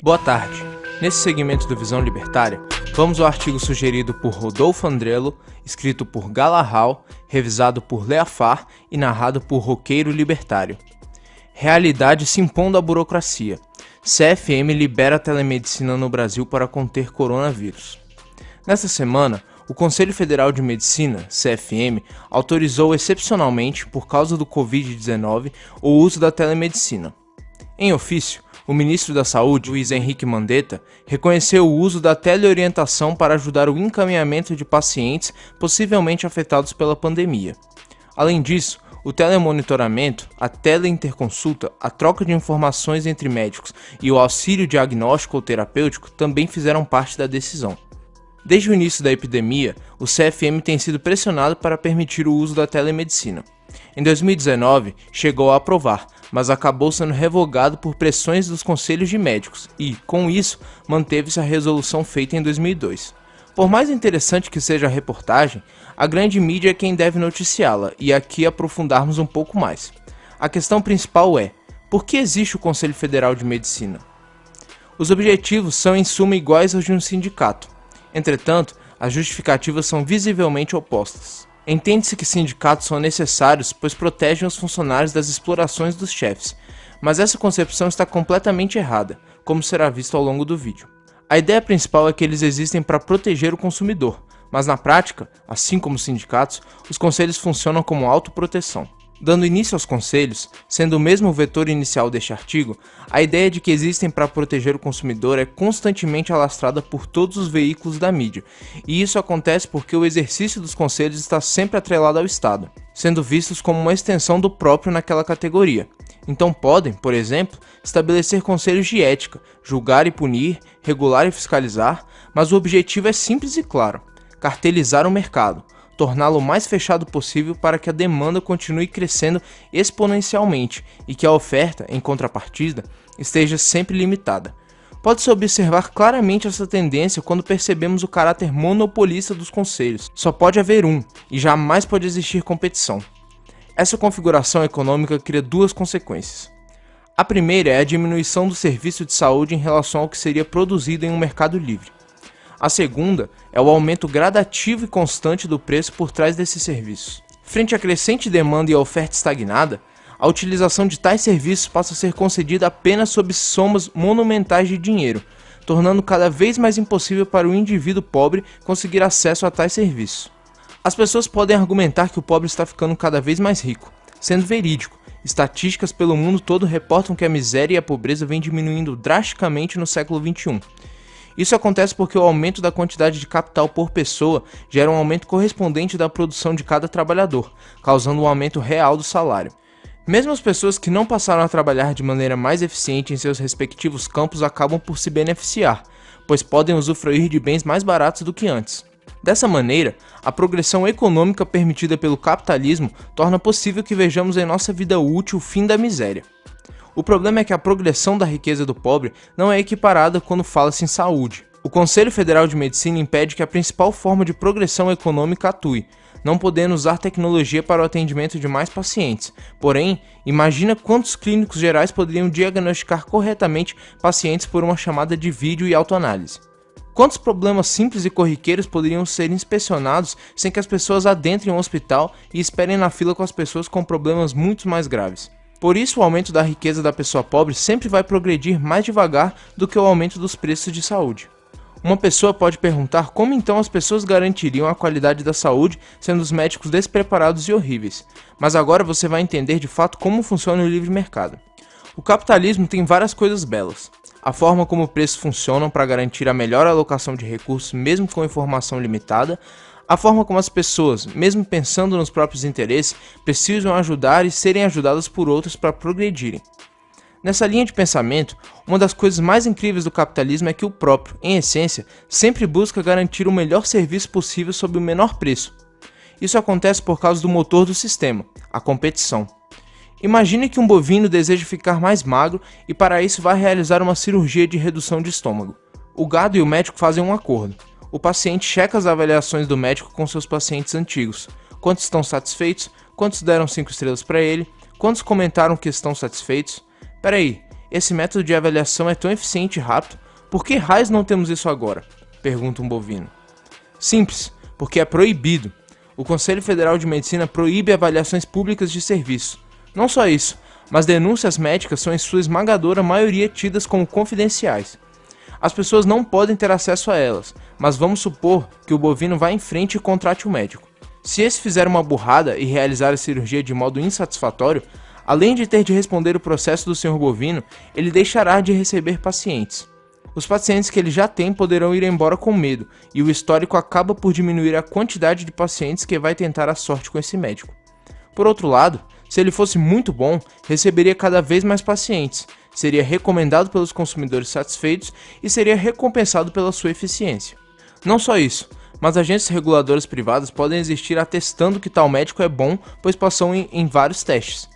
Boa tarde. Nesse segmento do Visão Libertária, vamos ao artigo sugerido por Rodolfo Andrello, escrito por Gala Hall, revisado por Leafar e narrado por Roqueiro Libertário. Realidade se impondo à burocracia. CFM libera a telemedicina no Brasil para conter coronavírus. Nesta semana, o Conselho Federal de Medicina, CFM, autorizou excepcionalmente, por causa do Covid-19, o uso da telemedicina. Em ofício, o ministro da Saúde, Luiz Henrique Mandetta, reconheceu o uso da teleorientação para ajudar o encaminhamento de pacientes possivelmente afetados pela pandemia. Além disso, o telemonitoramento, a teleinterconsulta, a troca de informações entre médicos e o auxílio diagnóstico ou terapêutico também fizeram parte da decisão. Desde o início da epidemia, o CFM tem sido pressionado para permitir o uso da telemedicina. Em 2019, chegou a aprovar, mas acabou sendo revogado por pressões dos conselhos de médicos e, com isso, manteve-se a resolução feita em 2002. Por mais interessante que seja a reportagem, a grande mídia é quem deve noticiá-la e aqui aprofundarmos um pouco mais. A questão principal é: por que existe o Conselho Federal de Medicina? Os objetivos são em suma iguais aos de um sindicato. Entretanto, as justificativas são visivelmente opostas. Entende-se que sindicatos são necessários pois protegem os funcionários das explorações dos chefes, mas essa concepção está completamente errada, como será visto ao longo do vídeo. A ideia principal é que eles existem para proteger o consumidor, mas na prática, assim como os sindicatos, os conselhos funcionam como autoproteção. Dando início aos conselhos, sendo o mesmo vetor inicial deste artigo, a ideia de que existem para proteger o consumidor é constantemente alastrada por todos os veículos da mídia, e isso acontece porque o exercício dos conselhos está sempre atrelado ao Estado, sendo vistos como uma extensão do próprio naquela categoria. Então podem, por exemplo, estabelecer conselhos de ética, julgar e punir, regular e fiscalizar, mas o objetivo é simples e claro: cartelizar o mercado, torná-lo o mais fechado possível para que a demanda continue crescendo exponencialmente e que a oferta, em contrapartida, esteja sempre limitada. Pode-se observar claramente essa tendência quando percebemos o caráter monopolista dos conselhos. Só pode haver um, e jamais pode existir competição. Essa configuração econômica cria duas consequências. A primeira é a diminuição do serviço de saúde em relação ao que seria produzido em um mercado livre. A segunda é o aumento gradativo e constante do preço por trás desses serviços. Frente à crescente demanda e à oferta estagnada, a utilização de tais serviços passa a ser concedida apenas sob somas monumentais de dinheiro, tornando cada vez mais impossível para o indivíduo pobre conseguir acesso a tais serviços. As pessoas podem argumentar que o pobre está ficando cada vez mais rico, sendo verídico. Estatísticas pelo mundo todo reportam que a miséria e a pobreza vêm diminuindo drasticamente no século XXI. Isso acontece porque o aumento da quantidade de capital por pessoa gera um aumento correspondente da produção de cada trabalhador, causando um aumento real do salário. Mesmo as pessoas que não passaram a trabalhar de maneira mais eficiente em seus respectivos campos acabam por se beneficiar, pois podem usufruir de bens mais baratos do que antes. Dessa maneira, a progressão econômica permitida pelo capitalismo torna possível que vejamos em nossa vida útil o fim da miséria. O problema é que a progressão da riqueza do pobre não é equiparada quando fala-se em saúde. O Conselho Federal de Medicina impede que a principal forma de progressão econômica atue, não podendo usar tecnologia para o atendimento de mais pacientes. Porém, imagina quantos clínicos gerais poderiam diagnosticar corretamente pacientes por uma chamada de vídeo e autoanálise. Quantos problemas simples e corriqueiros poderiam ser inspecionados sem que as pessoas adentrem um hospital e esperem na fila com as pessoas com problemas muito mais graves? Por isso, o aumento da riqueza da pessoa pobre sempre vai progredir mais devagar do que o aumento dos preços de saúde. Uma pessoa pode perguntar como então as pessoas garantiriam a qualidade da saúde sendo os médicos despreparados e horríveis. Mas agora você vai entender de fato como funciona o livre mercado. O capitalismo tem várias coisas belas. A forma como preços funcionam para garantir a melhor alocação de recursos mesmo com informação limitada, a forma como as pessoas, mesmo pensando nos próprios interesses, precisam ajudar e serem ajudadas por outros para progredirem. Nessa linha de pensamento, uma das coisas mais incríveis do capitalismo é que o próprio, em essência, sempre busca garantir o melhor serviço possível sob o menor preço. Isso acontece por causa do motor do sistema, a competição. Imagine que um bovino deseja ficar mais magro e para isso vai realizar uma cirurgia de redução de estômago. O gado e o médico fazem um acordo. O paciente checa as avaliações do médico com seus pacientes antigos. Quantos estão satisfeitos? Quantos deram 5 estrelas para ele? Quantos comentaram que estão satisfeitos? Peraí, esse método de avaliação é tão eficiente e rápido, por que raios não temos isso agora? Pergunta um bovino. Simples, porque é proibido. O Conselho Federal de Medicina proíbe avaliações públicas de serviço. Não só isso, mas denúncias médicas são em sua esmagadora maioria tidas como confidenciais. As pessoas não podem ter acesso a elas, mas vamos supor que o bovino vá em frente e contrate um médico. Se esse fizer uma burrada e realizar a cirurgia de modo insatisfatório, além de ter de responder o processo do senhor bovino, ele deixará de receber pacientes. Os pacientes que ele já tem poderão ir embora com medo, e o histórico acaba por diminuir a quantidade de pacientes que vai tentar a sorte com esse médico. Por outro lado, se ele fosse muito bom, receberia cada vez mais pacientes, seria recomendado pelos consumidores satisfeitos e seria recompensado pela sua eficiência. Não só isso, mas agências reguladoras privadas podem existir atestando que tal médico é bom, pois passou em vários testes.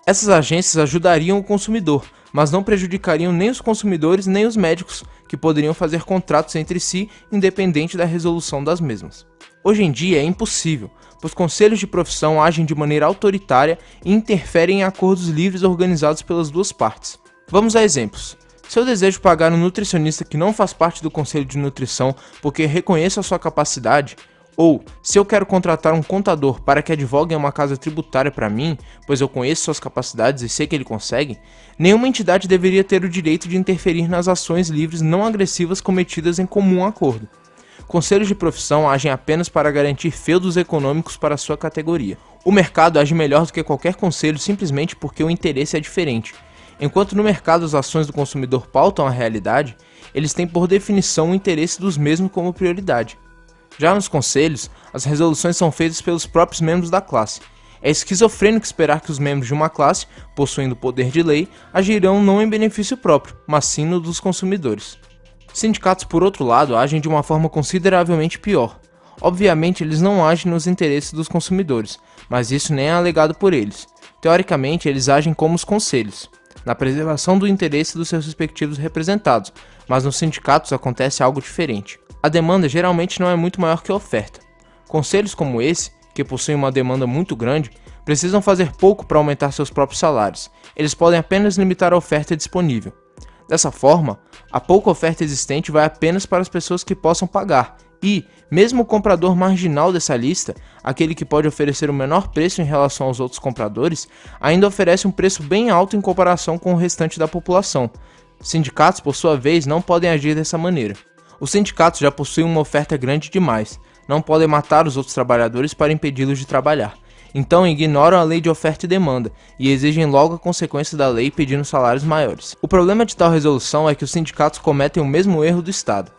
Essas agências ajudariam o consumidor, mas não prejudicariam nem os consumidores nem os médicos, que poderiam fazer contratos entre si independente da resolução das mesmas. Hoje em dia é impossível, pois conselhos de profissão agem de maneira autoritária e interferem em acordos livres organizados pelas duas partes. Vamos a exemplos. Se eu desejo pagar um nutricionista que não faz parte do conselho de nutrição porque reconheço a sua capacidade, ou se eu quero contratar um contador para que advogue em uma casa tributária para mim, pois eu conheço suas capacidades e sei que ele consegue, nenhuma entidade deveria ter o direito de interferir nas ações livres não agressivas cometidas em comum acordo. Conselhos de profissão agem apenas para garantir feudos econômicos para sua categoria. O mercado age melhor do que qualquer conselho simplesmente porque o interesse é diferente. Enquanto no mercado as ações do consumidor pautam a realidade, eles têm por definição o interesse dos mesmos como prioridade. Já nos conselhos, as resoluções são feitas pelos próprios membros da classe. É esquizofrênico esperar que os membros de uma classe, possuindo poder de lei, agirão não em benefício próprio, mas sim no dos consumidores. Sindicatos, por outro lado, agem de uma forma consideravelmente pior. Obviamente, eles não agem nos interesses dos consumidores, mas isso nem é alegado por eles. Teoricamente, eles agem como os conselhos, na preservação do interesse dos seus respectivos representados, mas nos sindicatos acontece algo diferente. A demanda geralmente não é muito maior que a oferta. Conselhos como esse, que possuem uma demanda muito grande, precisam fazer pouco para aumentar seus próprios salários. Eles podem apenas limitar a oferta disponível. Dessa forma, a pouca oferta existente vai apenas para as pessoas que possam pagar e, mesmo o comprador marginal dessa lista, aquele que pode oferecer o menor preço em relação aos outros compradores, ainda oferece um preço bem alto em comparação com o restante da população. Sindicatos, por sua vez, não podem agir dessa maneira. Os sindicatos já possuem uma oferta grande demais, não podem matar os outros trabalhadores para impedi-los de trabalhar. Então ignoram a lei de oferta e demanda, e exigem logo a consequência da lei pedindo salários maiores. O problema de tal resolução é que os sindicatos cometem o mesmo erro do Estado.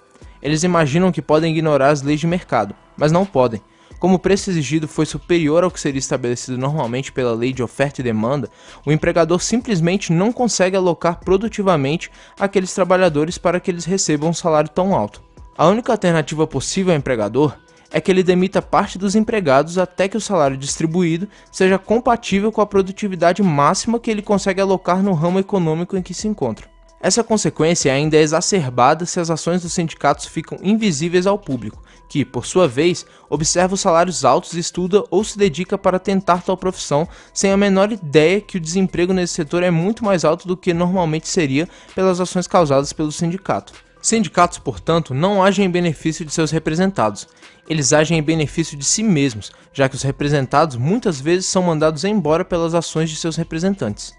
Eles imaginam que podem ignorar as leis de mercado, mas não podem. Como o preço exigido foi superior ao que seria estabelecido normalmente pela lei de oferta e demanda, o empregador simplesmente não consegue alocar produtivamente aqueles trabalhadores para que eles recebam um salário tão alto. A única alternativa possível ao empregador é que ele demita parte dos empregados até que o salário distribuído seja compatível com a produtividade máxima que ele consegue alocar no ramo econômico em que se encontra. Essa consequência ainda é exacerbada se as ações dos sindicatos ficam invisíveis ao público, que, por sua vez, observa os salários altos e estuda ou se dedica para tentar tal profissão sem a menor ideia que o desemprego nesse setor é muito mais alto do que normalmente seria pelas ações causadas pelo sindicato. Sindicatos, portanto, não agem em benefício de seus representados, eles agem em benefício de si mesmos, já que os representados muitas vezes são mandados embora pelas ações de seus representantes.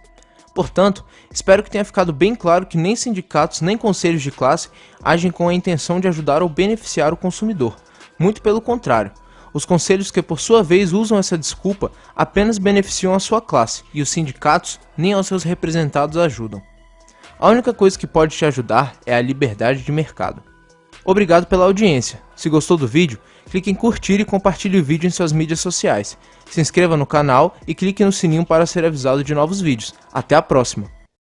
Portanto, espero que tenha ficado bem claro que nem sindicatos nem conselhos de classe agem com a intenção de ajudar ou beneficiar o consumidor. Muito pelo contrário, os conselhos que por sua vez usam essa desculpa apenas beneficiam a sua classe, e os sindicatos nem aos seus representados ajudam. A única coisa que pode te ajudar é a liberdade de mercado. Obrigado pela audiência. Se gostou do vídeo, clique em curtir e compartilhe o vídeo em suas mídias sociais. Se inscreva no canal e clique no sininho para ser avisado de novos vídeos. Até a próxima!